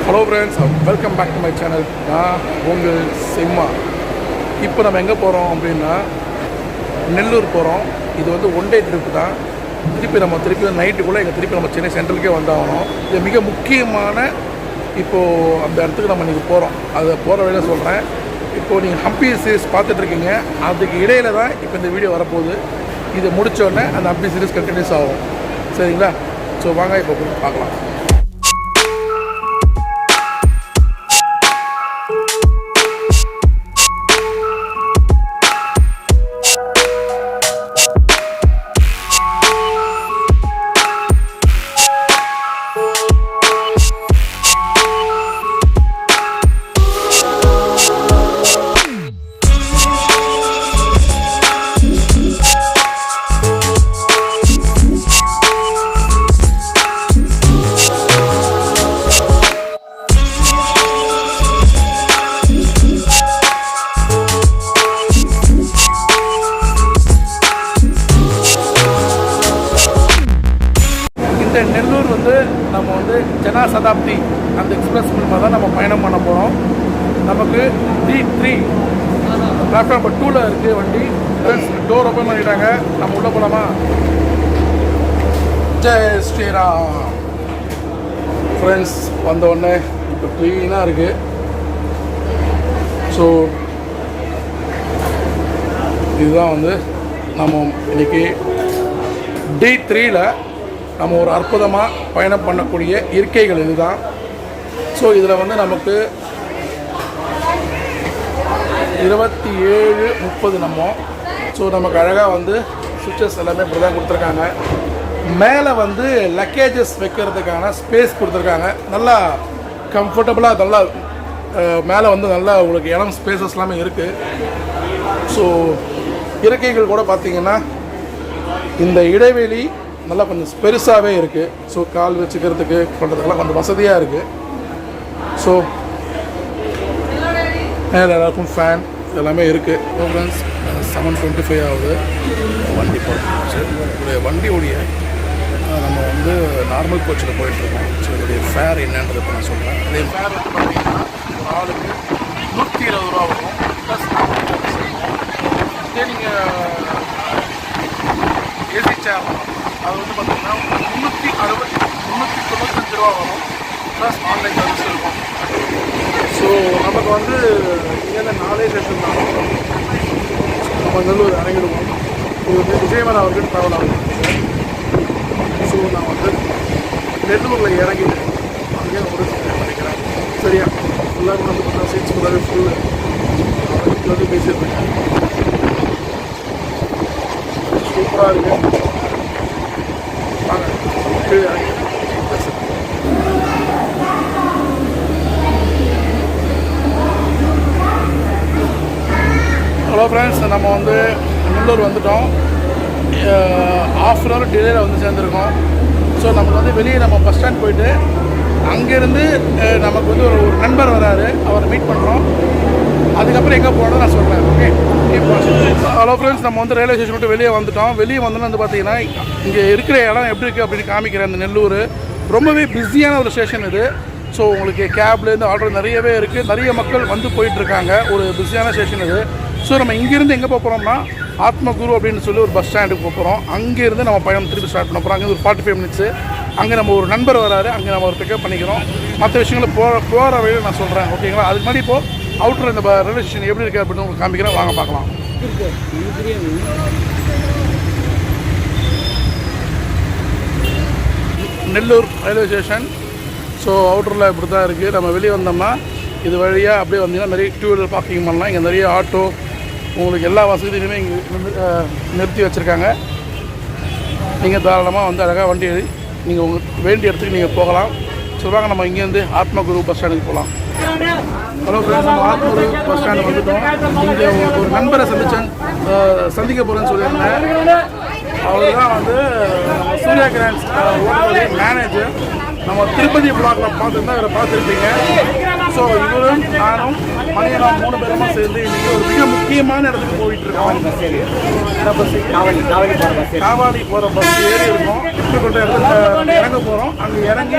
Hello friends, welcome back to my channel. நான் உங்கள் சிம்மா. இப்போ நம்ம எங்கே போகிறோம் அப்படின்னா நெல்லூர் போகிறோம். இது வந்து ஒன் டே ட்ரிப் தான். திருப்பி நைட்டுக்குள்ளே திருப்பி நம்ம சென்னை சென்ட்ரலுக்கே வந்தாகணும். இது மிக முக்கியமான இப்போது அந்த இடத்துக்கு நம்ம இன்றைக்கி போகிறோம். அதை போகிற வழியில் சொல்கிறேன். இப்போது நீங்கள் ஹம்பி சீரிஸ் பார்த்துட்ருக்கீங்க. அதுக்கு இடையில தான் இப்போ இந்த வீடியோ வரப்போகுது. இதை முடித்தோடனே அந்த ஹம்பி சீரிஸ் கண்டினியூஸ் ஆகும். சரிங்களா? ஸோ வாங்க இப்போ பார்க்கலாம். நெல்லூர் வந்து நம்ம வந்து ஜனா சதாப்தி அந்த எக்ஸ்பிரஸ் மூலமாக தான் நம்ம பயணம் பண்ண போகிறோம். நமக்கு D3 பிளாட்ஃபார்ம் நம்பர் 2ல் இருக்குது வண்டி. டோர் ஓப்பன் பண்ணிட்டாங்க. நம்ம உள்ளே போகலாமா? ஜெய் ஸ்ரீராம். ஃப்ரெண்ட்ஸ், வந்த உடனே இப்போ க்ளீனாக இருக்குது. ஸோ இதுதான் வந்து நம்ம இன்றைக்கி D3ல் நம்ம ஒரு அற்புதமாக பயணம் பண்ணக்கூடிய இருக்கைகள் இதுதான். ஸோ இதில் வந்து நமக்கு 27-30 நம்ம. ஸோ நமக்கு அழகாக வந்து சுவிட்சஸ் எல்லாமே இப்படி தான் கொடுத்துருக்காங்க. மேலே வந்து லக்கேஜஸ் வைக்கிறதுக்கான ஸ்பேஸ் கொடுத்துருக்காங்க. நல்லா கம்ஃபர்டபுளாக நல்லா மேலே வந்து நல்லா உங்களுக்கு இடம் ஸ்பேசஸ் எல்லாமே இருக்குது. ஸோ இருக்கைகள் கூட பார்த்திங்கன்னா இந்த இடைவெளி நல்லா கொஞ்சம் பெருசாகவே இருக்குது. ஸோ கால் வச்சுக்கிறதுக்கு பண்ணுறதுக்கெல்லாம் கொஞ்சம் வசதியாக இருக்குது. ஸோ மேலே எல்லாருக்கும் ஃபேன் எல்லாமே இருக்குது. ஃப்ரெண்ட்ஸ், 7:25 ஆகுது. வண்டி போச்சு. வண்டியோடைய நம்ம வந்து நார்மல் கோச்சில் போயிட்டுருக்கோம். ஸோ இதோடைய ஃபேர் என்னன்றது இப்போ நான் சொல்கிறேன். அதே ஃபேர் வந்து பார்த்திங்கன்னா ஒரு ஆளுக்கு 120 ரூபா வரும். ப்ளஸ் இதே நீங்கள் ஏசி சேர் அது வந்து பார்த்திங்கன்னா 395 ரூபா வரும். ப்ளஸ் ஆன்லைன் சர்வீஸ் இருக்கும். ஸோ நமக்கு வந்து இங்கேருந்து 4 ஸ்டேஷன் தான் நம்ம நெல்லூர் இறங்கிடுவோம். இது வந்து விஜயமன் அவருக்கு ட்ராவல் ஆகும். ஸோ நான் வந்து நெல்லூரில் இறங்கிட்டு அங்கேயே ஒரு பண்ணிக்கிறேன். சரியா? எல்லோரும் வந்து பார்த்தா சீட்ஸ் ஃபுல்லாகவே ஃபுல்லு வந்து பேசியிருக்கேன். சூப்பராக இருக்குது. ஹலோ ஃப்ரெண்ட்ஸ், நம்ம வந்து நெல்லூர் வந்துட்டோம். ½ டிலேயில் வந்து சேர்ந்துருக்கோம். ஸோ நமக்கு வந்து வெளியே நம்ம பஸ் ஸ்டாண்ட் போயிட்டு அங்கேருந்து நமக்கு வந்து ஒரு நண்பர் வராரு. அவரை மீட் பண்ணுறோம். அதுக்கப்புறம் எங்கே போகணும் நான் சொல்கிறேன். ஓகே. ஹலோ ஃப்ரெண்ட்ஸ், நம்ம வந்து ரயில்வே ஸ்டேஷன் விட்டு வெளியே வந்துட்டோம். வெளியே வந்தோன்னா வந்து பார்த்திங்கன்னா இங்கே இருக்கிற இடம் எப்படி இருக்குது அப்படின்னு காமிக்கிறேன். இந்த நெல்லூர் ரொம்பவே பிஸியான ஒரு ஸ்டேஷன் இது. ஸோ உங்களுக்கு கேப்லேருந்து ஆட்டோ நிறையவே இருக்குது. நிறைய மக்கள் வந்து போயிட்டுருக்காங்க. ஒரு பிஸியான ஸ்டேஷன் இது. ஸோ நம்ம இங்கேருந்து எங்கே போகிறோம்னா ஆத்மகுரு அப்படின்னு சொல்லி ஒரு பஸ் ஸ்டாண்டுக்கு போகிறோம். அங்கேருந்து நம்ம பயணம் திருப்பி ஸ்டார்ட் பண்ண போகிறோம். அங்கே ஒரு 45 மினிட்ஸு. அங்கே நம்ம ஒரு நண்பர் வராரு. அங்கே நம்ம ஒரு பிக்கப் பண்ணிக்கிறோம். மற்ற விஷயங்களை போகிற வழியில் நான் சொல்கிறேன். ஓகேங்களா? அதுக்கு முன்னாடி இப்போது அவுட்டர் இந்த ரயில்வே ஸ்டேஷன் எப்படி இருக்குது அப்படின்னு உங்களுக்கு காமிக்கிறேன். வாங்க பார்க்கலாம். Nellore railway station. ஸோ அவுட்டரில் இப்படி தான் இருக்குது. நம்ம வெளியே வந்தோம்னா இது வழியாக அப்படியே வந்தீங்கன்னா நிறைய 2 வீலர் பார்க்கிங் பண்ணலாம். இங்கே நிறைய ஆட்டோ உங்களுக்கு எல்லா வசதியுமே இங்கே நிறுத்தி வச்சுருக்காங்க. நீங்கள் தாராளமாக வந்து அழகாக வண்டி எழுதி நீங்கள் உங்களுக்கு வேண்டிய இடத்துக்கு நீங்கள் போகலாம். சொல்லுவாங்க. நம்ம இங்கேருந்து ஆத்மகுரு பஸ் ஸ்டாண்டுக்கு போகலாம். ஹலோ ஃப்ரெண்ட்ஸ், நம்ம ஆத்மகுரு பஸ் ஸ்டாண்டு வந்துவிட்டோம். இங்கே ஒரு நண்பரை சந்திக்க போகிறேன்னு சொல்லியிருந்தேன். அவர் தான் வந்து நம்ம சூர்யா கிராண்ட்ஸ் மேனேஜர். நம்ம திருப்பதி பிளாக்ல பார்த்துருந்தா இவரை பார்த்துருப்பீங்க. ஸோ இவரும் நானும் மணியெல்லாம் 3 பேருமா சேர்ந்து இன்னைக்கு ஒரு மிக முக்கியமான இடத்துக்கு போயிட்டு இருக்கோம். காவாடி போகிற பஸ் ஏறி இருக்கோம். கொண்ட இடத்துல இறங்க போகிறோம். அங்கே இறங்கி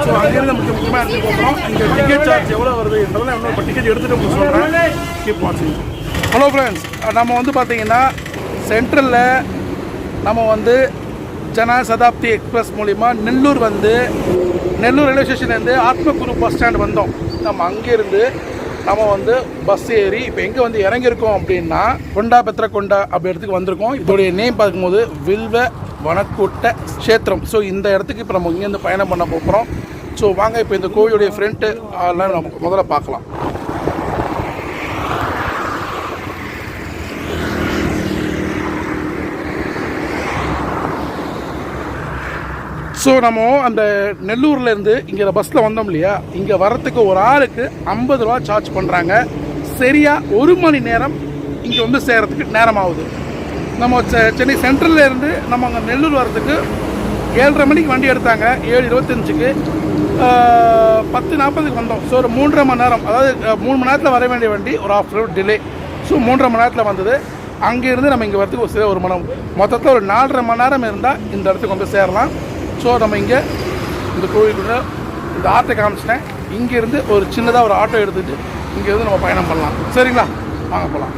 ஸோ அங்கேருந்து முக்கியமான இடத்துக்கு போகிறோம். இங்கே டிக்கெட் சார்ஜ் எவ்வளோ வருது என்றதை இன்னொரு டிக்கெட் எடுத்துகிட்டு உங்களுக்கு சொல்கிறேன். கீப் வாட்சிங். ஹலோ ஃப்ரெண்ட்ஸ், நம்ம வந்து பார்த்தீங்கன்னா சென்ட்ரலில் நம்ம வந்து ஜன சதாப்தி எக்ஸ்பிரஸ் மூலிமா நெல்லூர் ரயில்வே ஸ்டேஷன்லேருந்து ஆத்மகுரு பஸ் ஸ்டாண்ட் வந்தோம். நம்ம அங்கேருந்து நம்ம வந்து பஸ் ஏறி இப்போ எங்கே வந்து இறங்கியிருக்கோம் அப்படின்னா கொண்டா பெத்ரகொண்டா அப்படி இடத்துக்கு வந்திருக்கோம். இதோடைய நேம் பார்க்கும்போது வில்வ வனக்கூட்ட க்ஷேத்திரம். ஸோ இந்த இடத்துக்கு இப்போ நம்ம இங்கேருந்து பயணம் பண்ண போகிறோம். ஸோ வாங்க இப்போ இந்த கோவிலுடைய ஃப்ரண்ட்டு எல்லாம் நம்ம முதல்ல பார்க்கலாம். ஸோ நம்ம அந்த நெல்லூர்லேருந்து இங்கே பஸ்ஸில் வந்தோம் இல்லையா, இங்கே வரத்துக்கு ஒரு ஆளுக்கு 50 ரூபா சார்ஜ் பண்ணுறாங்க. சரியாக 1 மணி நேரம் இங்கே வந்து சேர்கிறதுக்கு நேரம் ஆகுது. நம்ம சென்னை சென்ட்ரல்லேருந்து நம்ம அங்கே நெல்லூர் வரத்துக்கு 7:30 மணிக்கு வண்டி எடுத்தாங்க. 7:25க்கு 10:40க்கு வந்தோம். ஸோ ஒரு 3.5 மணி நேரம், அதாவது 3 மணி நேரத்தில் வர வேண்டிய வண்டி ஒரு ½ hour டிலே. ஸோ 3.5 மணி நேரத்தில் வந்தது. அங்கேருந்து நம்ம இங்கே வரத்துக்கு ஒரு மணி நேரம், மொத்தத்தில் ஒரு 4.5 மணி நேரம் இருந்தால் இந்த இடத்துக்கு வந்து சேரலாம். ஸோ நம்ம இங்கே இந்த கோவிலுக்குள்ள இந்த ஆட்டை காமிச்சிட்டேன். இங்கேருந்து ஒரு சின்னதாக ஒரு ஆட்டோ எடுத்துகிட்டு இங்கேருந்து நம்ம பயணம் பண்ணலாம். சரிங்களா, வாங்க போகலாம்.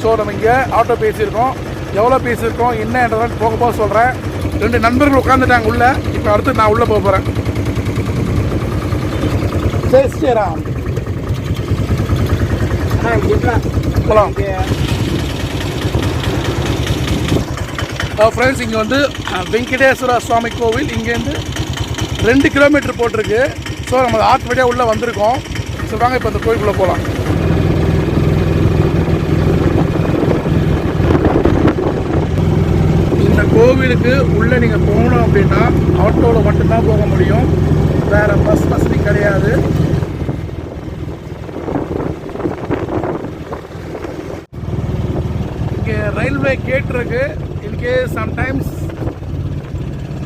ஸோ நம்ம இங்கே ஆட்டோ பேசியிருக்கோம், எவ்வளோ பேசியிருக்கோம் என்னன்றதான் போக சொல்கிறேன். 2 நண்பர்கள் உட்காந்துட்டாங்க உள்ளே. இப்போ அடுத்து நான் உள்ளே போக போகிறேன். சரி சரிராம் போகலாம். ஃப்ரெண்ட்ஸ், இங்கே வந்து வெங்கடேஸ்வர சுவாமி கோவில் இங்கேருந்து 2 கிலோமீட்டர் போட்டிருக்கு. ஸோ நம்ம ஆற்று வழியாக உள்ளே வந்திருக்கோம். சொல்கிறாங்க இப்போ அந்த கோவிலுக்குள்ளே போகலாம். இந்த கோவிலுக்கு உள்ளே நீங்கள் போகணும் அப்படின்னா ஆட்டோவில் மட்டும்தான் போக முடியும், வேறு பஸ் வசதி கிடையாது. இங்கே ரயில்வே கேட் இருக்குது. இன்கேஸ் சம்டைம்ஸ்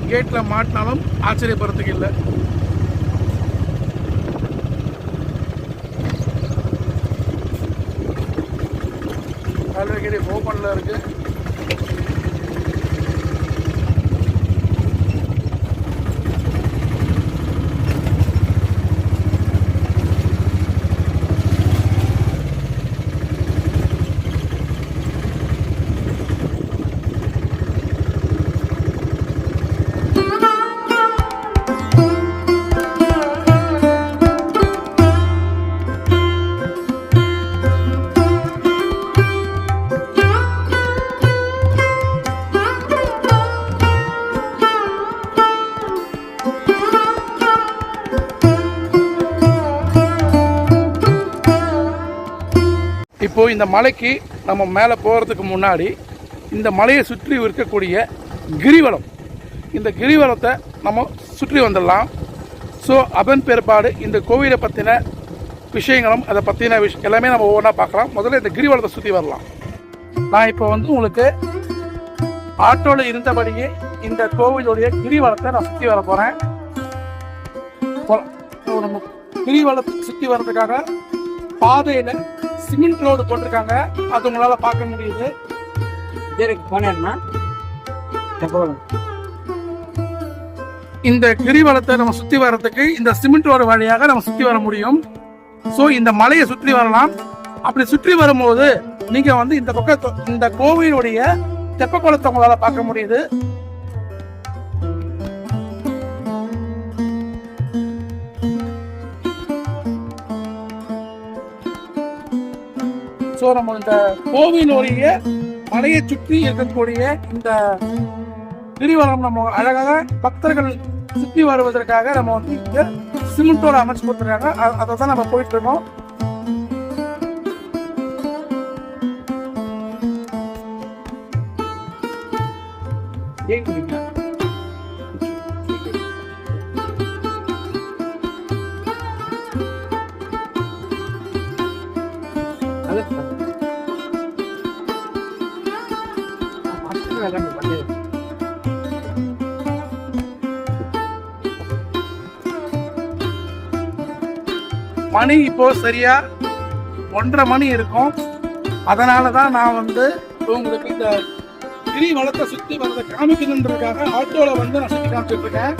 கேட்டில் மாட்டினாலும் ஆச்சரியப்படுறதுக்கு இல்லை. ரயில்வே கேட் ஓப்பனில் இருக்குது. இப்போது இந்த மலைக்கு நம்ம மேலே போகிறதுக்கு முன்னாடி இந்த மலையை சுற்றி இருக்கக்கூடிய கிரிவலம், இந்த கிரிவலத்தை நம்ம சுற்றி வந்துடலாம். ஸோ அதன் பிற்பாடு இந்த கோவிலை பற்றின விஷயங்களும் அதை பற்றின எல்லாமே நம்ம ஒவ்வொன்றா பார்க்கலாம். முதல்ல இந்த கிரிவலத்தை சுற்றி வரலாம். நான் இப்போ வந்து உங்களுக்கு ஆட்டோவில் இருந்தபடியே இந்த கோவிலுடைய கிரிவலத்தை நான் சுற்றி வர போகிறேன். நம்ம கிரிவலத்தை சுற்றி வர்றதுக்காக பாதையில் சிமெண்ட் ரோடு போட்டிருக்காங்க, அது உங்களால பார்க்க முடியுது. இந்த கிரிவலத்தை நம்ம சுத்தி வர்றதுக்கு இந்த சிமெண்ட் ரோடு வழியாக நம்ம சுத்தி வர முடியும். ஸோ இந்த மலையை சுற்றி வரலாம். அப்படி சுற்றி வரும்போது நீங்க வந்து இந்த பக்கம் இந்த கோவிலுடைய தெப்பக்குளத்தை உங்களால பார்க்க முடியுது. ஸோ நம்ம இந்த கோவிலுடைய மலையை சுற்றி இருக்கக்கூடிய இந்த கிரிவலம் நம்ம அழகாக பக்தர்கள் சுற்றி வருவதற்காக நம்ம வந்து இங்க சிமெண்டோட அமைச்சு கொடுத்துருக்காங்க. அதை தான் நம்ம போயிட்டு இருக்கோம். மணி இப்போ சரியா 1:30 மணி இருக்கும். அதனால தான் நான் வந்து உங்களுக்கு இந்த கிரிவலத்தை சுற்றி வரதை காமிக்கணுன்றதுக்காக ஆட்டோவில் வந்து நான் சுற்றி காமிச்சிட்டு இருக்கேன்.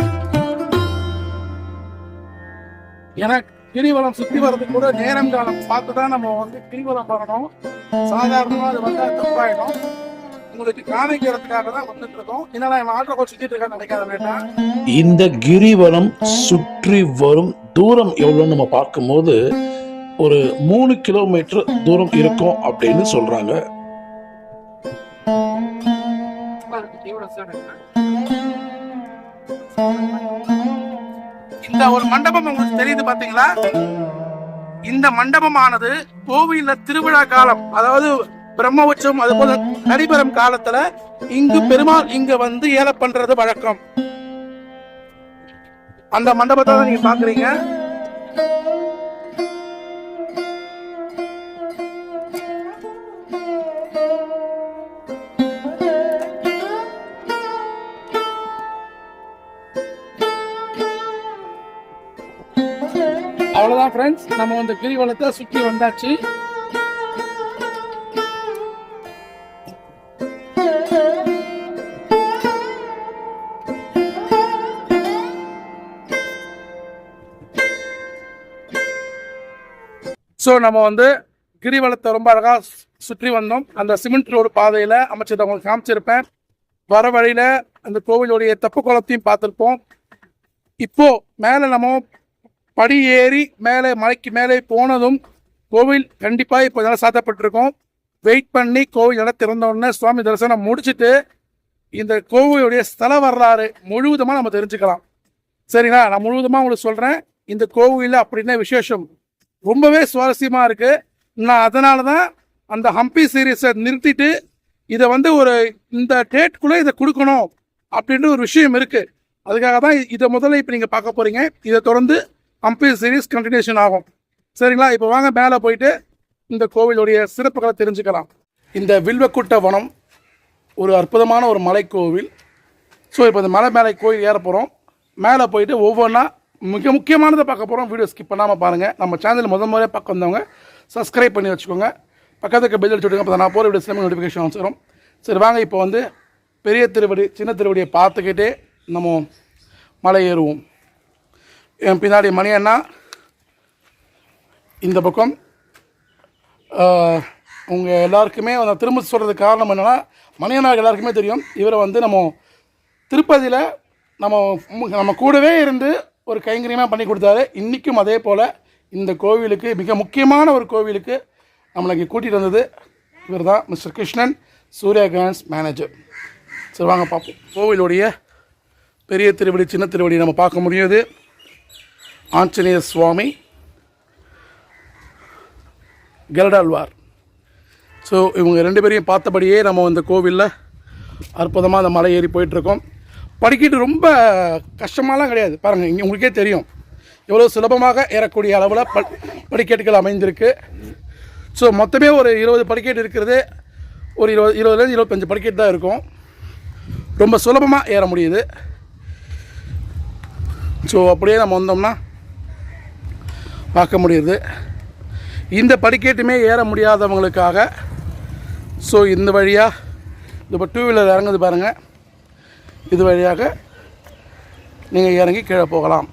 ஏன்னா கிரிவலம் சுற்றி வர்றதுக்கு கூட நேரம் காலம் பார்த்து தான் நம்ம வந்து கிரிவலம் வரணும். சாதாரணமாக அது வந்து தப்பாயிடும். உங்களுக்கு காமிக்கிறதுக்காக தான் வந்துட்டு இருக்கோம். என்னடா ஆட்டோ சுற்றிட்டு இருக்கான்னு நினைக்காத வேண்டாம். இந்த கிரிவலம் சுற்றி வரும் தூரம் எவ்வளோன்னு நம்ம பார்க்கும்போது ஒரு 3 கிலோமீட்டர் தூரம் இருக்கும் அப்படின்னு சொல்றாங்க. இந்த ஒரு மண்டபம் உங்களுக்கு தெரியுது பாத்தீங்களா? இந்த மண்டபமானது கோவில்ல திருவிழா காலம், அதாவது பிரம்ம உற்சவம் அது போல நடைபெறும் காலத்துல இங்கு பெருமாள் இங்க வந்து ஏல பண்றது வழக்கம். அந்த மண்டபத்தை தான் நீங்க பாக்குறீங்க. அவ்வளவுதான் ஃப்ரெண்ட்ஸ், நம்ம இந்த கிரிவலத்தை சுற்றி வந்தாச்சு. ஸோ நம்ம வந்து கிரிவலத்தை ரொம்ப அழகாக சுற்றி வந்தோம். அந்த சிமெண்ட் ரோடு பாதையில் அமைச்சதை உங்களுக்கு காமிச்சிருப்பேன். வர வழியில் அந்த கோவிலுடைய தப்பு குளத்தையும் பார்த்துருப்போம். இப்போ மேலே நம்ம படி ஏறி மேலே மலைக்கு மேலே போனதும் கோவில் கண்டிப்பாக இப்போ நல்லா சாத்தப்பட்டிருக்கோம். வெயிட் பண்ணி கோவில் நல்லா திறந்தோடனே சுவாமி தரிசனம் முடிச்சுட்டு இந்த கோவிலுடைய ஸ்தல வரலாறு முழுவதுமாக நம்ம தெரிஞ்சுக்கலாம். சரிங்களா? நான் முழுவதுமாக உங்களுக்கு சொல்கிறேன். இந்த கோவிலில் அப்படின்னா விசேஷம் ரொம்பவே சுவாரஸ்யமாக இருக்குது. நான் அதனால தான் அந்த ஹம்பி சீரீஸை நிறுத்திட்டு இதை வந்து ஒரு இந்த டேட்குள்ளே இதை கொடுக்கணும் அப்படின்ற ஒரு விஷயம் இருக்குது. அதுக்காக தான் இதை முதல்ல இப்போ நீங்கள் பார்க்க போகிறீங்க. இதை தொடர்ந்து ஹம்பி சீரீஸ் கண்டினியூஷன் ஆகும். சரிங்களா? இப்போ வாங்க மேலே போயிட்டு இந்த கோவிலுடைய சிறப்புகளை தெரிஞ்சுக்கலாம். இந்த வில்வக்குட்ட வனம் ஒரு அற்புதமான ஒரு மலைக்கோவில். ஸோ இப்போ இந்த மலை மேலே கோவில் ஏற போகிறோம். மேலே போயிட்டு ஒவ்வொன்றா மிக முக்கியமானதை பார்க்க போகிறோம். வீடியோ ஸ்கிப் பண்ணாமல் பாருங்கள். நம்ம சேனல் முறையாக பார்க்க வந்தவங்க சப்ஸ்கிரைப் பண்ணி வச்சுக்கோங்க. பக்கத்துக்கு பெல் அடிச்சுடுங்க. அப்போ நான் போகிற வீடியோஸ்லேயும் நோட்டிஃபிகேஷன் வந்துடும். சரி வாங்க, இப்போ வந்து பெரிய திருவடி சின்ன திருவடியை பார்த்துக்கிட்டே நம்ம மலை ஏறுவோம். என் பின்னாடி மணி அண்ணா இந்த பக்கம். உங்கள் எல்லாருக்குமே நான் திரும்ப சொல்கிறதுக்கு காரணம் என்னென்னா, மணியண்ணாவுக்கு எல்லாருக்குமே தெரியும். இவரை வந்து நம்ம திருப்பதியில் நம்ம கூடவே இருந்து ஒரு கைங்கரியமாக பண்ணி கொடுத்தாரு. இன்றைக்கும் அதே போல் இந்த கோவிலுக்கு மிக முக்கியமான ஒரு கோவிலுக்கு நம்மளை இங்கே கூட்டிகிட்டு வந்தது இவர் தான், மிஸ்டர் கிருஷ்ணன், சூர்யா கேன்ஸ் மேனேஜர். சரி வாங்க பார்ப்போம். கோவிலுடைய பெரிய திருவடி சின்ன திருவடி நம்ம பார்க்க முடியுது. ஆஞ்சநேய சுவாமி, கருடாழ்வார். ஸோ இவங்க 2 பேரையும் பார்த்தபடியே நம்ம இந்த கோவிலில் அற்புதமாக அந்த மலை ஏறி போயிட்டுருக்கோம். படிக்கட்டு ரொம்ப கஷ்டமாலாம் கிடையாது. பாருங்கள், இங்கே உங்களுக்கே தெரியும் எவ்வளோ சுலபமாக ஏறக்கூடிய அளவில் படிக்கட்டுகள் அமைந்திருக்கு. ஸோ மொத்தமே ஒரு 20 படிக்கட்டு இருக்கிறது. ஒரு 20 25 படிக்கட்டு தான் இருக்கும். ரொம்ப சுலபமாக ஏற முடியுது. ஸோ அப்படியே நம்ம வந்தோம்னா பார்க்க முடியுது. இந்த படிக்கட்டுமே ஏற முடியாதவங்களுக்காக ஸோ இந்த வழியாக இப்போ 2 வீலர் இறங்குது பாருங்கள், இது வழியாக நீங்கள் இறங்கி கீழே போகலாம்.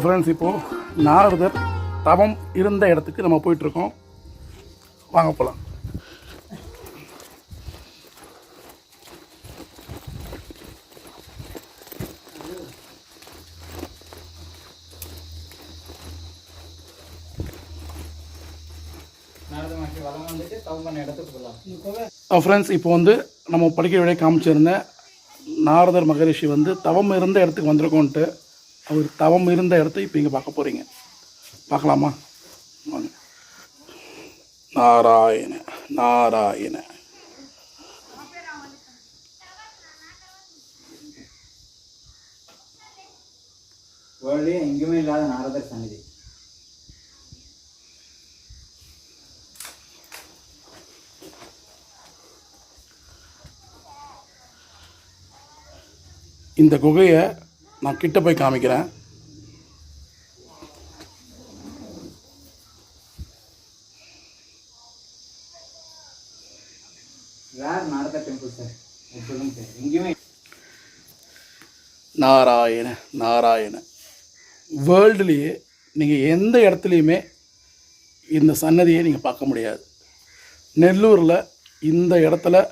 ஃப்ரெண்ட்ஸ், இப்போது நாரதர் தவம் இருந்த இடத்துக்கு நம்ம போயிட்டுருக்கோம். வாங்க போகலாம். ஃப்ரெண்ட்ஸ், இப்போ வந்து நம்ம படிக்கிற விட காமிச்சிருந்தேன் நாரதர் மகரிஷி வந்து தவம் இருந்த இடத்துக்கு வந்திருக்கோன்ட்டு. அவர் தவம் இருந்த இடத்த இப்போ இங்கே பார்க்க போகிறீங்க. பார்க்கலாமா? வாங்க. நாராயண நாராயண. எங்கேயுமே இல்லாத நாரதர் சந்நிதி. இந்த குகையை நான் கிட்ட போய் காமிக்கிறேன். நாரதர் டெம்பிள் சார், எங்கேயுமே. நாராயண நாராயண. வேர்ல்டுலேயே நீங்கள் எந்த இடத்துலையுமே இந்த சன்னதியை நீங்கள் பார்க்க முடியாது. நெல்லூரில் இந்த இடத்துல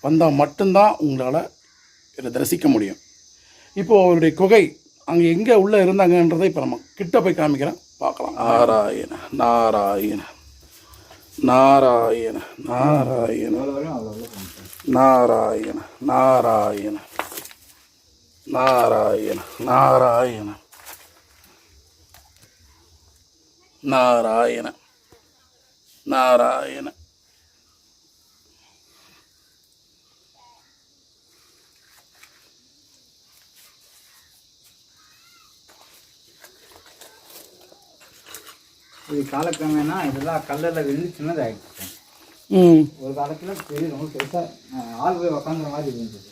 வந்தால் மட்டும்தான் உங்களால் இதை தரிசிக்க முடியும். இப்போது அவருடைய குகை அங்கே எங்கே உள்ளே இருந்தாங்கன்றதை இப்போ நம்ம கிட்ட போய் காமிக்கிறேன், பார்க்கலாம். நாராயண நாராயண நாராயண நாராயண நாராயண நாராயண நாராயண நாராயண நாராயண நாராயண. இது காலக்கிரமேனா இதெல்லாம் கல்லில் விழுந்து சின்னதாகிடுச்சு. ஒரு காலத்தில் பெரிய ரொம்ப பெருசாக ஆள் போய் உக்காந்துற மாதிரி இருந்தது.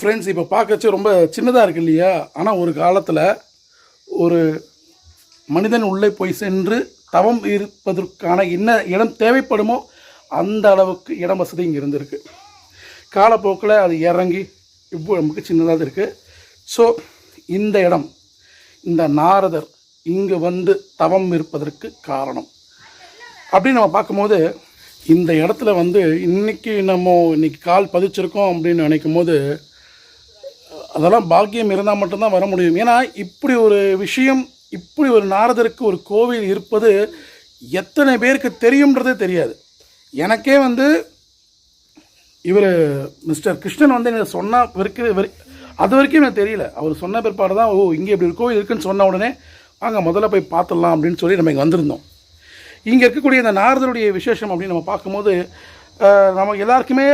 ஃப்ரெண்ட்ஸ், இப்போ பார்க்கச்சு ரொம்ப சின்னதாக இருக்கு இல்லையா? ஆனால் ஒரு காலத்தில் ஒரு மனிதன் உள்ளே போய் சென்று தவம் இருப்பதற்கான என்ன இடம் தேவைப்படுமோ அந்த அளவுக்கு இடம் வசதி இங்கே இருந்திருக்கு. காலப்போக்கில் அது இறங்கி இப்போ நமக்கு சின்னதாக இருக்குது. ஸோ இந்த இடம், இந்த நாரதர் இங்கே வந்து தவம் இருப்பதற்கு காரணம் அப்படின்னு நம்ம பார்க்கும்போது, இந்த இடத்துல வந்து இன்றைக்கி கால் பதிச்சிருக்கோம் அப்படின்னு நினைக்கும் போது அதெல்லாம் பாக்கியம் இருந்தால் மட்டும்தான் வர முடியும். ஏன்னா இப்படி ஒரு விஷயம், இப்படி ஒரு நாரதருக்கு ஒரு கோவில் இருப்பது எத்தனை பேருக்கு தெரியும்ன்றதே தெரியாது. எனக்கே வந்து இவர் மிஸ்டர் கிருஷ்ணன் வந்து எனக்கு சொன்னால் அது வரைக்கும் எனக்கு தெரியல. அவர் சொன்ன பிற்பாடு தான் இங்கே இப்படி ஒரு கோவில் இருக்குதுன்னு சொன்ன உடனே வாங்க முதல்ல போய் பார்த்துடலாம் அப்படின்னு சொல்லி நம்ம இங்கே வந்திருந்தோம். இங்கே இருக்கக்கூடிய இந்த நாரதருடைய விசேஷம் அப்படின்னு நம்ம பார்க்கும்போது நம்ம எல்லாருக்குமே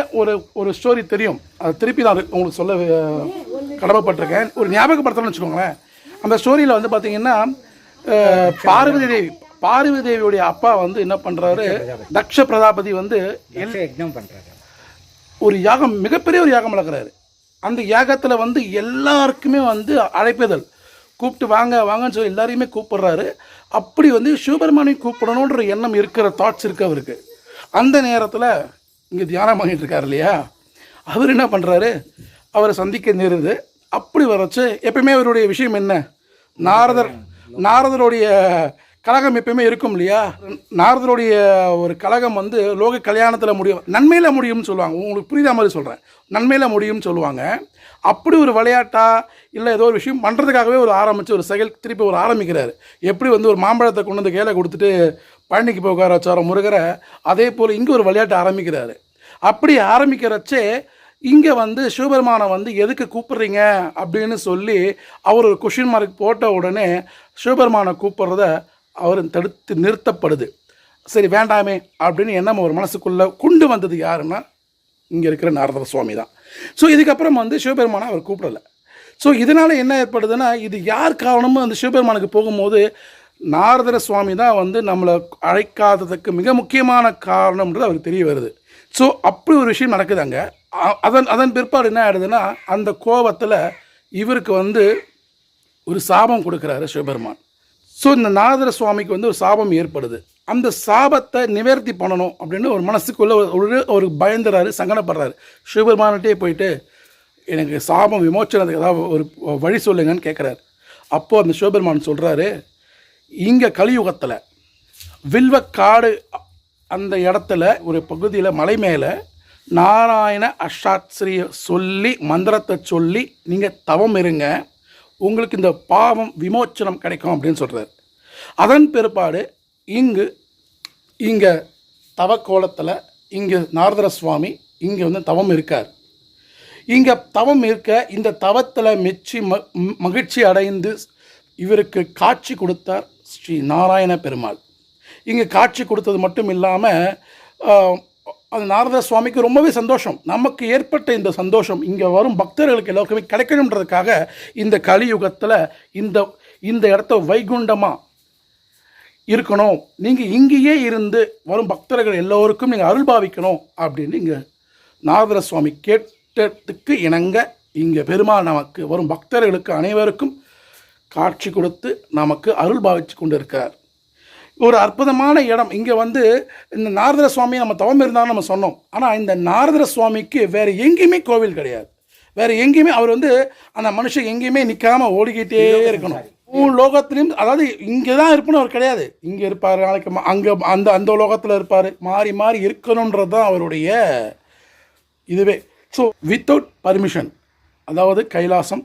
ஒரு ஸ்டோரி தெரியும். அது திருப்பி நான் உங்களுக்கு சொல்ல கடமைப்பட்டிருக்கேன். ஒரு ஞாபகப்படுத்தணும்னு வச்சுக்கோங்களேன். அந்த ஸ்டோரியில் வந்து பார்த்திங்கன்னா பார்வதி தேவியுடைய அப்பா வந்து என்ன பண்ணுறாரு, தக்ஷ பிரஜாபதி வந்து ஒரு யாகம், மிகப்பெரிய ஒரு யாகம் வளர்க்குறாரு. அந்த யாகத்தில் வந்து எல்லாருக்குமே வந்து அழைப்புதல், கூப்பிட்டு வாங்க வாங்கன்னு சொல்லி எல்லாரையுமே கூப்பிடுறாரு. அப்படி வந்து சிவபெருமானையும் கூப்பிடணுன்ற எண்ணம் இருக்கிற தாட்ஸ் இருக்குது அவருக்கு. அந்த நேரத்தில் இங்கே தியானம் பண்ணிட்டு இருக்காரு இல்லையா, அவர் என்ன பண்ணுறாரு, அவரை சந்திக்க நேருது. அப்படி வரச்சு எப்பயுமே அவருடைய விஷயம் என்ன, நாரதருடைய கழகம் எப்பயுமே இருக்கும் இல்லையா. நாரதருடைய ஒரு கழகம் வந்து லோக கல்யாணத்தில் முடியும், நன்மையில் முடியும்னு சொல்லுவாங்க. உங்களுக்கு புரியுத மாதிரி சொல்கிறேன், நன்மையில் முடியும்னு சொல்லுவாங்க. அப்படி ஒரு விளையாட்டா இல்லை ஏதோ ஒரு விஷயம் பண்ணுறதுக்காகவே ஒரு செயல் திருப்பி ஆரம்பிக்கிறாரு. எப்படி வந்து ஒரு மாம்பழத்தை கொண்டு வந்து கையில் கொடுத்துட்டு பழனிக்கு போய் உட்கார வச்சார முருகரை, அதே போல் இங்கே ஒரு விளையாட்டு ஆரம்பிக்கிறாரு. அப்படி ஆரம்பிக்கிறச்சே இங்கே வந்து சிவபெருமானை வந்து எதுக்கு கூப்பிட்றீங்க அப்படின்னு சொல்லி அவர் ஒரு கொஷின் மார்க் போட்ட உடனே சிவபெருமானை கூப்பிட்றத அவர் தடுத்து நிறுத்தப்படுது. சரி வேண்டாமே அப்படின்னு எண்ணம் ஒரு மனசுக்குள்ளே கொண்டு வந்தது யாருன்னா இங்கே இருக்கிற நாரதர் சுவாமி தான். ஸோ இதுக்கப்புறம் வந்து சிவபெருமானை அவர் கூப்பிடலை. ஸோ இதனால் என்ன ஏற்படுதுன்னா, இது யார் காரணமும் அந்த சிவபெருமானுக்கு போகும்போது நாரதர சுவாமி தான் வந்து நம்மளை அழைக்காததுக்கு மிக முக்கியமான காரணம்ன்றது அவருக்கு தெரிய வருது. ஸோ அப்படி ஒரு விஷயம் நடக்குது அங்கே. அதன் பிற்பாடு என்ன ஆகிடுதுன்னா, அந்த கோபத்தில் இவருக்கு வந்து ஒரு சாபம் கொடுக்குறாரு சிவபெருமான். ஸோ இந்த நாரதர சுவாமிக்கு வந்து ஒரு சாபம் ஏற்படுது. அந்த சாபத்தை நிவர்த்தி பண்ணணும் அப்படின்னு ஒரு மனசுக்குள்ளே ஒரு பயந்துறாரு, சங்கடப்படுறாரு. சிவபெருமான்கிட்டே போயிட்டு எனக்கு சாபம் விமோச்சனத்துக்கு ஏதாவது ஒரு வழி சொல்லுங்கன்னு கேட்குறாரு. அப்போது அந்த சிவபெருமான் சொல்கிறாரு, இங்கே கலியுகத்தில் வில்வக்காடு அந்த இடத்துல ஒரு பகுதியில் மலை மேலே நாராயண அஷ்டாட்சரியை சொல்லி மந்திரத்தை சொல்லி நீங்கள் தவம் இருங்க, உங்களுக்கு இந்த பாவம் விமோச்சனம் கிடைக்கும் அப்படின்னு சொல்கிறார். அதன் பிற்பாடு இங்கே தவக்கோலத்தில் இங்கே நாரதர சுவாமி இங்கே வந்து தவம் இருக்கார். இங்கே தவம் இருக்க இந்த தவத்தில் மெச்சி மகிழ்ச்சி அடைந்து இவருக்கு காட்சி கொடுத்தார் ஸ்ரீ நாராயண பெருமாள். இங்கே காட்சி கொடுத்தது மட்டும் இல்லாமல் அந்த நாரத சுவாமிக்கு ரொம்பவே சந்தோஷம். நமக்கு ஏற்பட்ட இந்த சந்தோஷம் இங்கே வரும் பக்தர்களுக்கு எல்லாருக்குமே கிடைக்கணுன்றதுக்காக இந்த கலியுகத்தில் இந்த இடத்த வைகுண்டமாக இருக்கணும், நீங்கள் இங்கேயே இருந்து வரும் பக்தர்கள் எல்லோருக்கும் நீங்கள் அருள் பாவிக்கணும் அப்படின்னு இங்கே நாரத சுவாமி கேட்டதுக்கு இணங்க இங்கே பெருமாள் நமக்கு வரும் பக்தர்களுக்கு அனைவருக்கும் காட்சி கொடுத்து நமக்கு அருள் பாவிச்சு கொண்டு இருக்கார். ஒரு அற்புதமான இடம். இங்கே வந்து இந்த நாரதர சுவாமி நம்ம தவம் இருந்தாலும் நம்ம சொன்னோம். ஆனால் இந்த நாரதர சுவாமிக்கு வேறு எங்கேயுமே கோவில் கிடையாது. வேறு எங்கேயுமே அவர் வந்து அந்த மனுஷன் எங்கேயுமே நிற்காமல் ஓடிக்கிட்டே இருக்கணும். லோகத்துலேயும், அதாவது இங்கே தான் இருப்புன்னு அவர் கிடையாது. இங்கே இருப்பார், நாளைக்கு அங்கே அந்த லோகத்தில் இருப்பார், மாறி மாறி இருக்கணுன்றது தான் அவருடைய இதுவே. ஸோ வித்தவுட் பர்மிஷன், அதாவது கைலாசம்,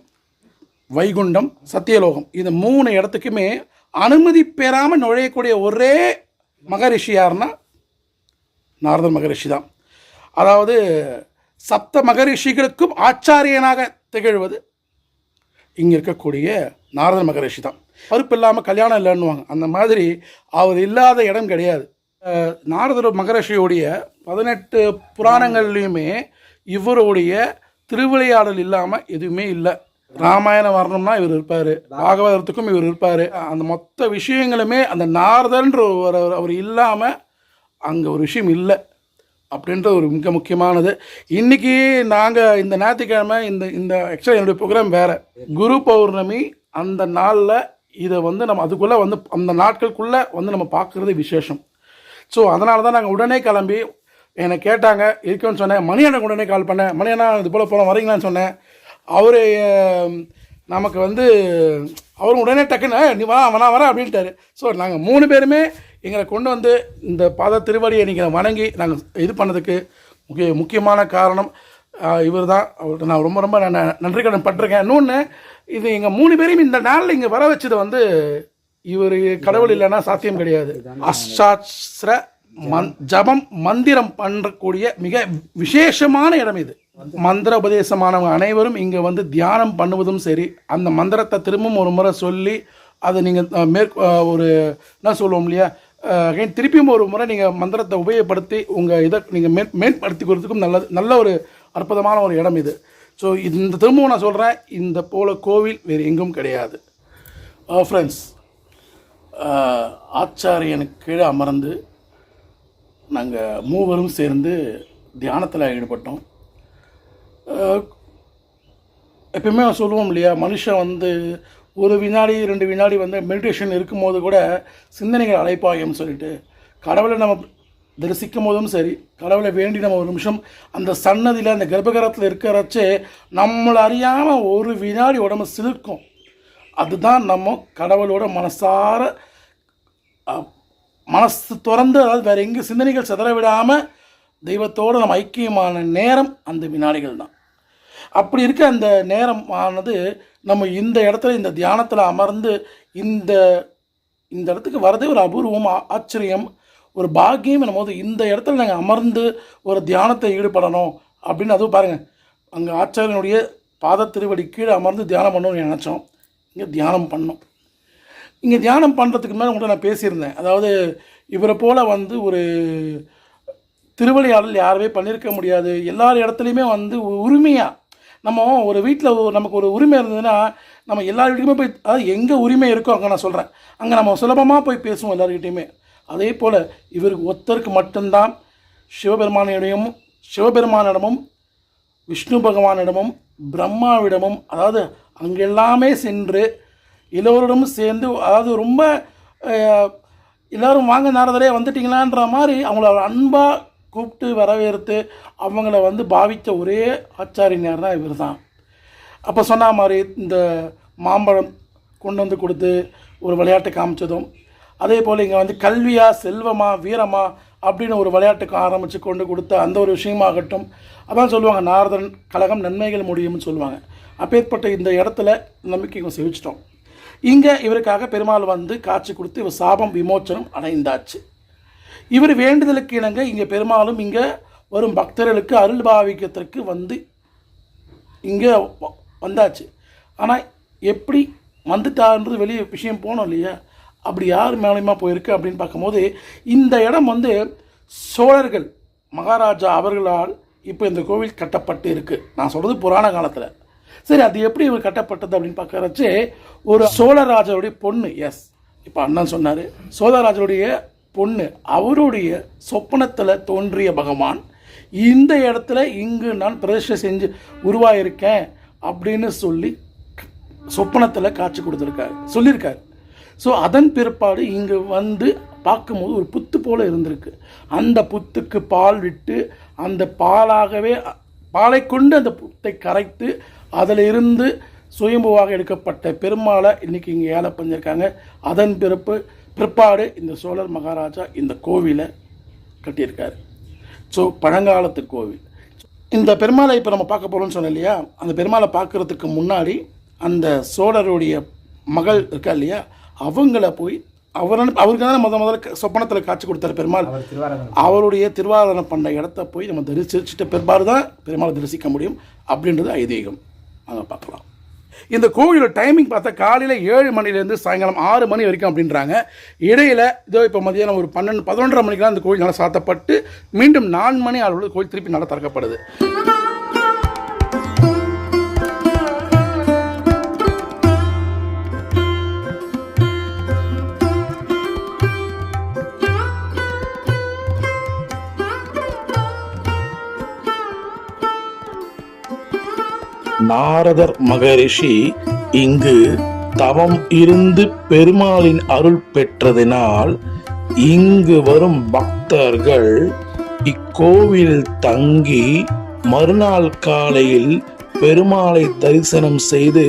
வைகுண்டம், சத்தியலோகம், இந்த 3 இடத்துக்குமே அனுமதி பெறாமல் நுழையக்கூடிய ஒரே மகரிஷி யாருன்னா நாரதர் மகரிஷி தான். அதாவது சப்த மகரிஷிகளுக்கும் ஆச்சாரியனாக திகழ்வது இங்கே இருக்கக்கூடிய நாரதர் மகரிஷி தான். பருப்பு இல்லாமல் கல்யாணம் இல்லைன்னுவாங்க, அந்த மாதிரி அவர் இல்லாத இடம் கிடையாது. நாரதர் மகரிஷியுடைய 18 புராணங்கள்லையுமே இவருடைய திருவிளையாடல் இல்லாமல் எதுவுமே இல்லை. ராமாயணம் வரணும்னா இவர் இருப்பார், பாகவதத்துக்கும் இவர் இருப்பார். அந்த மொத்த விஷயங்களுமே அந்த நாரதன்ற அவர் இல்லாமல் அங்கே ஒரு விஷயம் இல்லை அப்படின்ற ஒரு மிக முக்கியமானது. இன்றைக்கி நாங்கள் இந்த ஞாயிற்றுக்கிழமை இந்த ஆக்சுவலாக என்னுடைய ப்ரோக்ராம் வேறு, குரு பௌர்ணமி அந்த நாளில் இதை வந்து நம்ம அதுக்குள்ளே வந்து அந்த நாட்களுக்குள்ளே வந்து நம்ம பார்க்குறது விசேஷம். ஸோ அதனால தான் நாங்கள் உடனே கிளம்பி என்னை கேட்டாங்க இருக்குன்னு சொன்னேன். மணியண்ணனுக்கு உடனே கால் பண்ணேன், மணியண்ணா இது போல் போகலாம் வரீங்களான்னு சொன்னேன். அவர் நமக்கு வந்து அவரும் உடனே டக்குன்னு நீ நான் வரேன் அப்படின்ட்டாரு. ஸோ நாங்கள் 3 பேருமே எங்களை கொண்டு வந்து இந்த பாத திருவடியை நீங்கள் வணங்கி நாங்கள் இது பண்ணதுக்கு முக்கியமான காரணம் இவர் தான். அவர்கிட்ட நான் ரொம்ப ரொம்ப நன்றி கடன் பட்டிருக்கேன். இன்னொன்று, இது எங்கள் 3 பேரையும் இந்த நாளில் இங்கே வர வச்சது வந்து இவர் கடவுள் இல்லைன்னா சாத்தியம் கிடையாது. அஷ்டாட்சர ஜபம் மந்திரம் பண்ணக்கூடிய மிக விசேஷமான இடம் இது. மந்திர உபதேசமானவங்க அனைவரும் இங்கே வந்து தியானம் பண்ணுவதும் சரி, அந்த மந்திரத்தை திரும்பவும் ஒரு முறை சொல்லி அதை நீங்கள் ஒரு என்ன சொல்லுவோம் இல்லையா, திருப்பியும் ஒரு முறை நீங்கள் மந்திரத்தை உபயோகப்படுத்தி உங்கள் இதை நீங்கள் மேம்படுத்திக்கிறதுக்கும் நல்ல ஒரு அற்புதமான ஒரு இடம் இது. ஸோ இந்த திரும்பவும் நான் சொல்கிறேன், இந்த போல கோவில் வேறு எங்கும் கிடையாது. ஃப்ரெண்ட்ஸ், ஆச்சாரியனுக்கு கீழே அமர்ந்து நாங்கள் 3 சேர்ந்து தியானத்தில் ஈடுபட்டோம். எப்பயுமே சொல்லுவோம் இல்லையா, மனுஷன் வந்து ஒரு வினாடி 2 வினாடி வந்து மெடிடேஷன் இருக்கும்போது கூட சிந்தனைகள் அழைப்பாயும் சொல்லிட்டு கடவுளை நம்ம தரிசிக்கும் போதும் சரி, கடவுளை வேண்டி நம்ம ஒரு நிமிஷம் அந்த சன்னதியில் அந்த கர்ப்பகிரகத்தில் இருக்கிறச்சே நம்மளை அறியாமல் ஒரு வினாடி உடம்பு சிலிர்க்கும். அதுதான் நம்ம கடவுளோட மனசார மனசு திறந்து, அதாவது வேறு எங்கே சிந்தனைகள் சிதற விடாமல் தெய்வத்தோடு நம்ம ஐக்கியமான நேரம் அந்த வினாடிகள் தான். அப்படி இருக்க அந்த நேரம் ஆனது நம்ம இந்த இடத்துல இந்த தியானத்தில் அமர்ந்து இந்த இடத்துக்கு வரதே ஒரு அபூர்வம், ஆச்சரியம், ஒரு பாக்கியம். என்னும்போது இந்த இடத்துல நாங்கள் அமர்ந்து ஒரு தியானத்தை ஈடுபடணும் அப்படின்னு, அதுவும் பாருங்கள், அங்கே ஆச்சாரியனுடைய பாத திருவடி கீழே அமர்ந்து தியானம் பண்ணணும்னு நினச்சோம். இங்கே தியானம் பண்ணோம். இங்கே தியானம் பண்ணுறதுக்கு மேலே உங்கள்கிட்ட நான் பேசியிருந்தேன். அதாவது இவரை போல் வந்து ஒரு திருவிளையாடல் யாருமே பண்ணியிருக்க முடியாது. எல்லார் இடத்துலையுமே வந்து உரிமையாக நம்ம ஒரு வீட்டில் நமக்கு ஒரு உரிமை இருந்ததுன்னா நம்ம எல்லார் வீட்டுக்குமே போய், அதாவது எங்கே உரிமை இருக்கோ அங்கே நான் சொல்கிறேன், அங்கே நம்ம சுலபமாக போய் பேசுவோம் எல்லாருக்கிட்டையுமே. அதே போல் இவருக்கு ஒருத்தருக்கு மட்டும்தான் சிவபெருமானிடமும் விஷ்ணு பகவானிடமும் பிரம்மாவிடமும், அதாவது அங்கே எல்லாமே சென்று எல்லோரிடமும் சேர்ந்து, அதாவது ரொம்ப எல்லோரும் வாங்க நாரதரே வந்துட்டிங்களான்ற மாதிரி அவங்கள அன்பாக கூப்பிட்டு வரவேற்று அவங்கள வந்து பாவித்த ஒரே ஆச்சாரியனார் தான் இவர் தான். அப்போ சொன்ன மாதிரி இந்த மாம்பழம் கொண்டு வந்து கொடுத்து ஒரு விளையாட்டு காமிச்சதும், அதே போல் இங்கே வந்து கல்வியா செல்வமா வீரமா அப்படின்னு ஒரு விளையாட்டுக்கு ஆரம்பித்து கொண்டு கொடுத்த அந்த ஒரு விஷயமாகட்டும். அதான் சொல்லுவாங்க நாரதன் கழகம் நன்மைகள் முடியும்னு சொல்லுவாங்க. அப்பேற்பட்ட இந்த இடத்துல நம்பிக்கை இவங்க செவிச்சிட்டோம். இங்கே இவருக்காக பெருமாள் வந்து காட்சி கொடுத்து இவர் சாபம் விமோச்சனம் அடைந்தாச்சு. இவர் வேண்டுதலுக்கு இணங்க இங்கே பெருமாளும் இங்கே வரும் பக்தர்களுக்கு அருள் பாவிக்கத்திற்கு வந்து இங்கே வந்தாச்சு. ஆனால் எப்படி வந்துட்டான்றது வெளியே விஷயம் போனோம் இல்லையா, அப்படி யார் மேலேயுமா போயிருக்கு அப்படின்னு பார்க்கும்போது இந்த இடம் வந்து சோழர்கள் மகாராஜா அவர்களால் இப்போ இந்த கோவில் கட்டப்பட்டு இருக்குது. நான் சொல்கிறது புராண காலத்தில். சரி, அது எப்படி இவர் கட்டப்பட்டது அப்படின்னு பார்க்கறச்சு ஒரு சோழராஜருடைய பொண்ணு, எஸ் இப்போ அண்ணன் சொன்னார், சோழராஜருடைய பொண்ணு அவருடைய சொப்பனத்தில் தோன்றிய பகவான் இந்த இடத்துல இங்கு நான் பிரதிஷ்டை செஞ்சு உருவாயிருக்கேன் அப்படின்னு சொல்லி சொப்பனத்தில் காட்சி கொடுத்துருக்காரு, சொல்லியிருக்காரு. ஸோ அதன் பிற்பாடு இங்கே வந்து பார்க்கும்போது ஒரு புத்து போல் இருந்திருக்கு. அந்த புத்துக்கு பால் விட்டு அந்த பாலை கொண்டு அந்த புத்தை கரைத்து அதில் இருந்து சுயம்புவாக எடுக்கப்பட்ட பெருமாளை இன்றைக்கி இங்கே ஏலம் பண்ணியிருக்காங்க. அதன் பிற்பாடு இந்த சோழர் மகாராஜா இந்த கோவிலை கட்டியிருக்காரு. ஸோ பழங்காலத்து கோவில். இந்த பெருமாளை இப்போ நம்ம பார்க்க போகிறோம்னு சொன்னோம் இல்லையா, அந்த பெருமாளை பார்க்குறதுக்கு முன்னாடி அந்த சோழருடைய மகள் இருக்கா இல்லையா, அவங்கள போய் அவருக்கு தான் முதல்ல சொப்பனத்தில் காட்சி கொடுத்தாரு பெருமாள். அவருடைய திருவாரணம் பண்ண இடத்த போய் நம்ம தரிசிச்சுட்டு பிற்பாடு தான் பெருமாளை தரிசிக்க முடியும் அப்படின்றது ஐதீகம். அதை பார்க்கலாம். இந்த கோவிலோட டைமிங் பார்த்தா காலையில் 7 மணிலேருந்து சாயங்காலம் 6 மணி வரைக்கும் அப்படின்றாங்க. இடையில் இதோ இப்போ மதியானம் ஒரு 11-11:30 மணிக்கெலாம் இந்த கோவில் நல்லா சாத்தப்பட்டு மீண்டும் 4 மணி அளவில் கோவில் திருப்பி நல்லா திறக்கப்படுது. நாரதர் மகரிஷி இங்கு தவம் இருந்து பெருமாளின் அருள் பெற்றதினால் இங்கு வரும் பக்தர்கள் இக்கோவில் தங்கி மறுநாள் காலையில் பெருமாளை தரிசனம் செய்து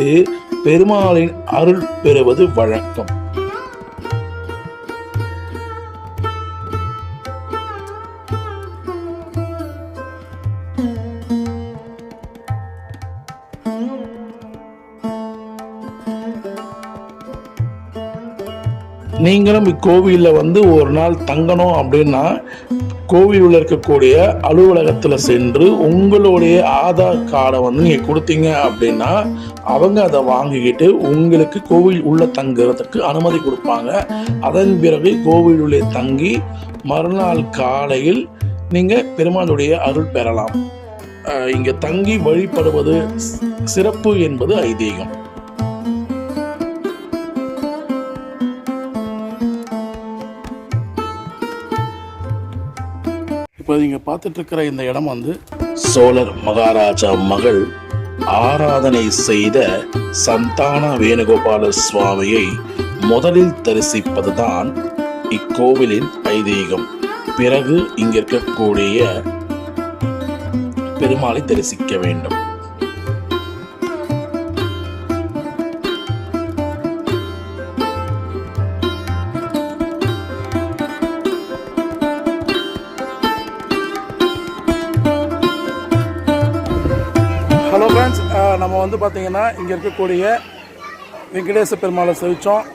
பெருமாளின் அருள் பெறுவது வழக்கம். நீங்களும் இக்கோவிலில் வந்து ஒரு நாள் தங்கணும் அப்படின்னா கோவிலில் இருக்கக்கூடிய அலுவலகத்தில் சென்று உங்களுடைய ஆதார் கார்டை வந்து நீங்கள் கொடுத்தீங்க அப்படின்னா அவங்க அதை வாங்கிக்கிட்டு உங்களுக்கு கோவில் உள்ள தங்குறதுக்கு அனுமதி கொடுப்பாங்க. அதன் பிறகு கோவில் உள்ளே தங்கி மறுநாள் காலையில் நீங்கள் பெருமாளுடைய அருள் பெறலாம். இங்கே தங்கி வழிபடுவது சிறப்பு என்பது ஐதீகம். இப்போ நீங்கள் பார்த்துட்ருக்கிற இந்த இடம் வந்து சோழர் மகாராஜா மகள் ஆராதனை செய்த சந்தான வேணுகோபால சுவாமியை முதலில் தரிசிப்பதுதான் இக்கோவிலின் ஐதீகம். பிறகு இங்க இருக்கக்கூடிய பெருமாளை தரிசிக்க வேண்டும். ஹலோ ஃப்ரெண்ட்ஸ், நம்ம வந்து பார்த்திங்கன்னா இங்கே இருக்கக்கூடிய வெங்கடேச பெருமாளை செவிச்சோம்.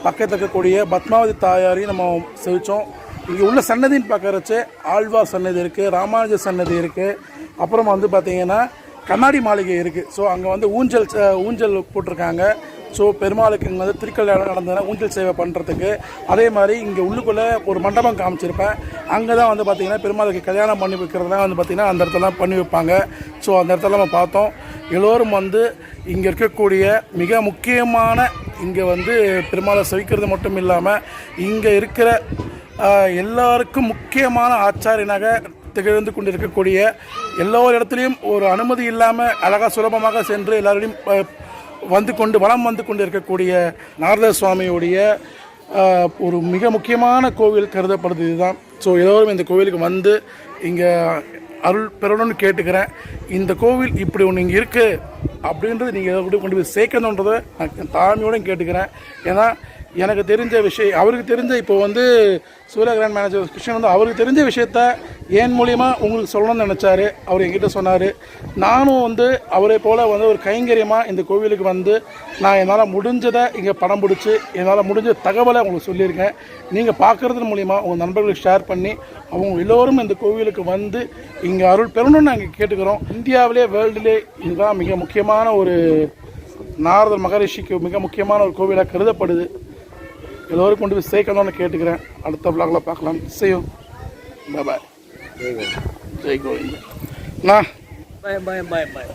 பக்கத்தில் இருக்கக்கூடிய பத்மாவதி தாயாரையும் நம்ம செவிச்சோம். இங்கே உள்ள சன்னதின்னு பார்க்கறச்சு ஆழ்வார் சன்னதி இருக்குது, ராமானுஜர் சன்னதி இருக்குது, அப்புறமா வந்து பார்த்திங்கன்னா கண்ணாடி மாளிகை இருக்குது. ஸோ அங்கே வந்து ஊஞ்சல் போட்டிருக்காங்க. ஸோ பெருமாளுக்கு இங்கே வந்து திருக்கல்யாணம் நடந்ததுன்னா ஊஞ்சல் சேவை பண்ணுறதுக்கு. அதே மாதிரி இங்கே உள்ளுக்குள்ளே ஒரு மண்டபம் காமிச்சிருப்பேன். அங்கே தான் வந்து பார்த்திங்கன்னா பெருமாளுக்கு கல்யாணம் பண்ணி வைக்கிறதுலாம் வந்து பார்த்திங்கன்னா அந்த இடத்துலலாம் பண்ணி வைப்பாங்க. ஸோ அந்த இடத்துல நம்ம பார்த்தோம். எல்லோரும் வந்து இங்கே இருக்கக்கூடிய மிக முக்கியமான இங்கே வந்து பெருமாளை செவிக்கிறது மட்டும் இல்லாமல் இங்கே இருக்கிற எல்லாருக்கும் முக்கியமான ஆச்சாரியனாக திகழ்ந்து கொண்டு இருக்கக்கூடிய எல்லோரு இடத்துலையும் ஒரு அனுமதி இல்லாமல் அழகாக சுலபமாக சென்று எல்லாரையும் வளம் வந்து கொண்டு இருக்கக்கூடிய நாரத சுவாமியுடைய ஒரு மிக முக்கியமான கோவில் கருதப்படுது இதுதான். ஸோ எல்லோரும் இந்த கோவிலுக்கு வந்து இங்கே அருள் பெறணும்னு கேட்டுக்கிறேன். இந்த கோவில் இப்படி ஒன்று இங்கே இருக்குது அப்படின்றது நீங்கள் எதை கொண்டு போய் சேர்க்கணுன்றதை நான் தாழ்மையோடு கேட்டுக்கிறேன். ஏன்னா எனக்கு தெரிஞ்ச விஷயம், அவருக்கு தெரிஞ்ச இப்போ வந்து சூர்யா கிராண்ட் மேனேஜர் கிருஷ்ணன் வந்து அவருக்கு தெரிஞ்ச விஷயத்த என் மூலியமாக உங்களுக்கு சொல்லணும்னு நினச்சாரு. அவர் என்கிட்ட சொன்னார். நானும் வந்து அவரை போல் வந்து ஒரு கைங்கரியமாக இந்த கோவிலுக்கு வந்து நான் என்னால் முடிஞ்சதை இங்கே படம் பிடிச்சி என்னால் முடிஞ்ச தகவலை உங்களுக்கு சொல்லியிருக்கேன். நீங்கள் பார்க்குறது மூலிமா உங்கள் நண்பர்களுக்கு ஷேர் பண்ணி அவங்க எல்லோரும் இந்த கோவிலுக்கு வந்து இங்கே அருள் பெறணும்னு நாங்கள் கேட்டுக்கிறோம். இந்தியாவிலே வேர்ல்டுலே இதுதான் மிக முக்கியமான ஒரு நாரதர் மகரிஷிக்கு மிக முக்கியமான ஒரு கோவிலாக கருதப்படுது. எல்லோரும் கொண்டு போய் சேர்க்கணும்னு கேட்டுக்கிறேன். அடுத்த விளாகில் பார்க்கலாம். செய்யும். பாய். ஜெய் கோவிந்த். பாய் பாய் பாய் பாய்.